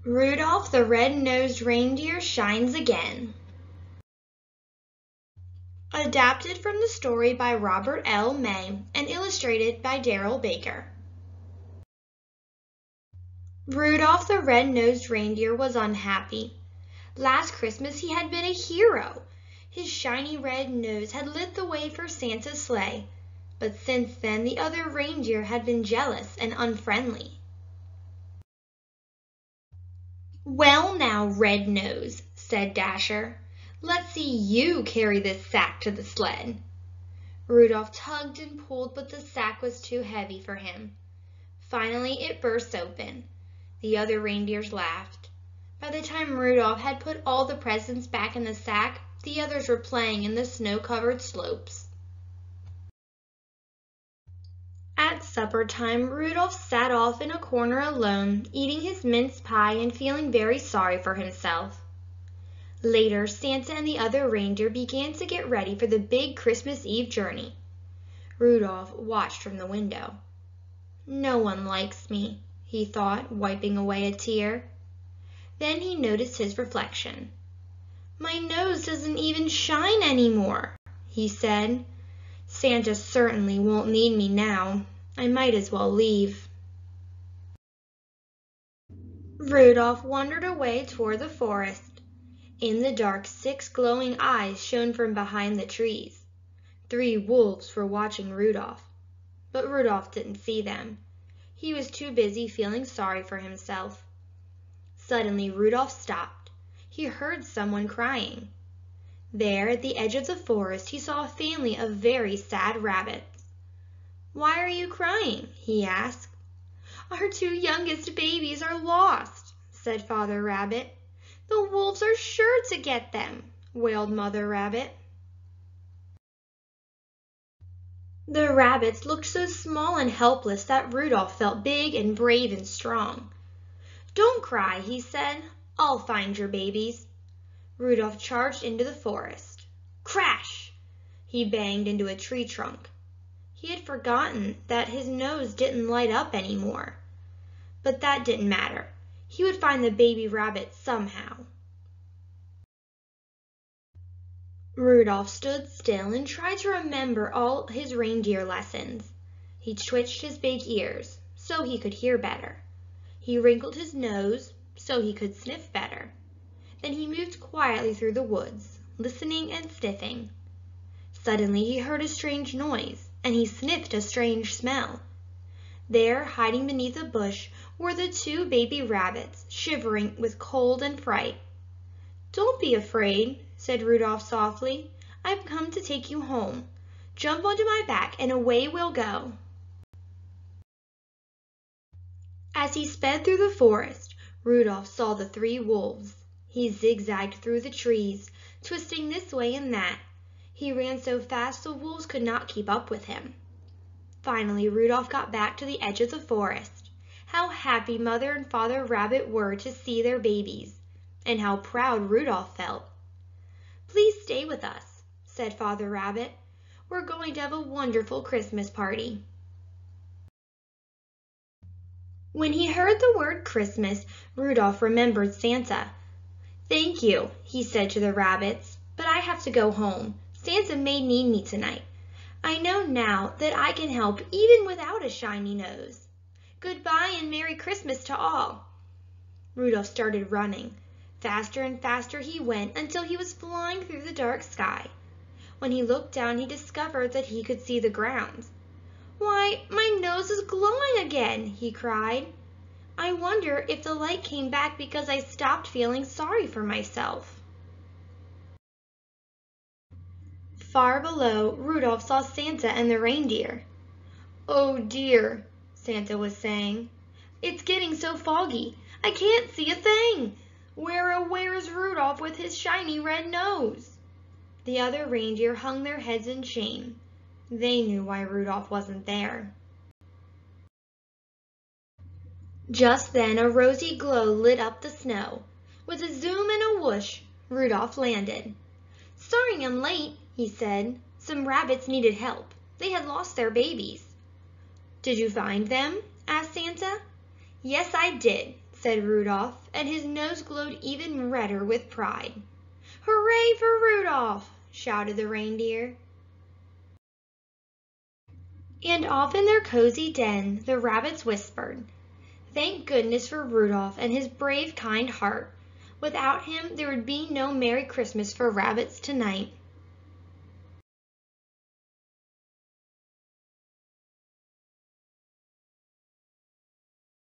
Rudolph the Red-Nosed Reindeer Shines Again. Adapted from the story by Robert L. May and illustrated by Darrell Baker. Rudolph the Red-Nosed Reindeer was unhappy. Last Christmas he had been a hero. His shiny red nose had lit the way for Santa's sleigh, but since then the other reindeer had been jealous and unfriendly. "Well now, Red Nose," said Dasher, "let's see you carry this sack to the sled." Rudolph tugged and pulled, but the sack was too heavy for him. Finally it burst open. The other reindeers laughed. By the time Rudolph had put all the presents back in the sack, the others were playing in the snow-covered slopes. At supper time, Rudolph sat off in a corner alone, eating his mince pie and feeling very sorry for himself. Later, Santa and the other reindeer began to get ready for the big Christmas Eve journey. Rudolph watched from the window. "No one likes me," he thought, wiping away a tear. Then he noticed his reflection. "My nose doesn't even shine anymore," he said. "Santa certainly won't need me now. I might as well leave." Rudolph wandered away toward the forest. In the dark, 6 glowing eyes shone from behind the trees. 3 wolves were watching Rudolph, but Rudolph didn't see them. He was too busy feeling sorry for himself. Suddenly, Rudolph stopped. He heard someone crying. There, at the edge of the forest, he saw a family of very sad rabbits. "Why are you crying?" he asked. "Our 2 youngest babies are lost," said Father Rabbit. "The wolves are sure to get them," wailed Mother Rabbit. The rabbits looked so small and helpless that Rudolph felt big and brave and strong. "Don't cry," he said. "I'll find your babies." Rudolph charged into the forest. Crash! He banged into a tree trunk. He had forgotten that his nose didn't light up anymore. But that didn't matter. He would find the baby rabbits somehow. Rudolph stood still and tried to remember all his reindeer lessons. He twitched his big ears so he could hear better. He wrinkled his nose so he could sniff better. Then he moved quietly through the woods, listening and sniffing. Suddenly he heard a strange noise, and he sniffed a strange smell. There, hiding beneath a bush, were the 2 baby rabbits, shivering with cold and fright. "Don't be afraid," said Rudolph softly. "I've come to take you home. Jump onto my back and away we'll go." As he sped through the forest, Rudolph saw the 3 wolves. He zigzagged through the trees, twisting this way and that. He ran so fast the wolves could not keep up with him. Finally, Rudolph got back to the edge of the forest. How happy Mother and Father Rabbit were to see their babies, and how proud Rudolph felt. "Please stay with us," said Father Rabbit. "We're going to have a wonderful Christmas party." When he heard the word Christmas, Rudolph remembered Santa. "Thank you," he said to the rabbits, "but I have to go home. Santa may need me tonight. I know now that I can help even without a shiny nose. Goodbye and Merry Christmas to all." Rudolph started running. Faster and faster he went until he was flying through the dark sky. When he looked down, he discovered that he could see the ground. "Why, my nose is glowing again!" he cried. "I wonder if the light came back because I stopped feeling sorry for myself." Far below, Rudolph saw Santa and the reindeer. "Oh dear," Santa was saying. "It's getting so foggy. I can't see a thing. Where's Rudolph with his shiny red nose?" The other reindeer hung their heads in shame. They knew why Rudolph wasn't there. Just then a rosy glow lit up the snow. With a zoom and a whoosh, Rudolph landed. "Sorry I'm late," he said. "Some rabbits needed help. They had lost their babies." "Did you find them?" asked Santa. "Yes, I did," said Rudolph, and his nose glowed even redder with pride. "Hooray for Rudolph!" shouted the reindeer. And off in their cozy den the rabbits whispered, "Thank goodness for Rudolph and his brave, kind heart. Without him there would be no Merry Christmas for rabbits tonight."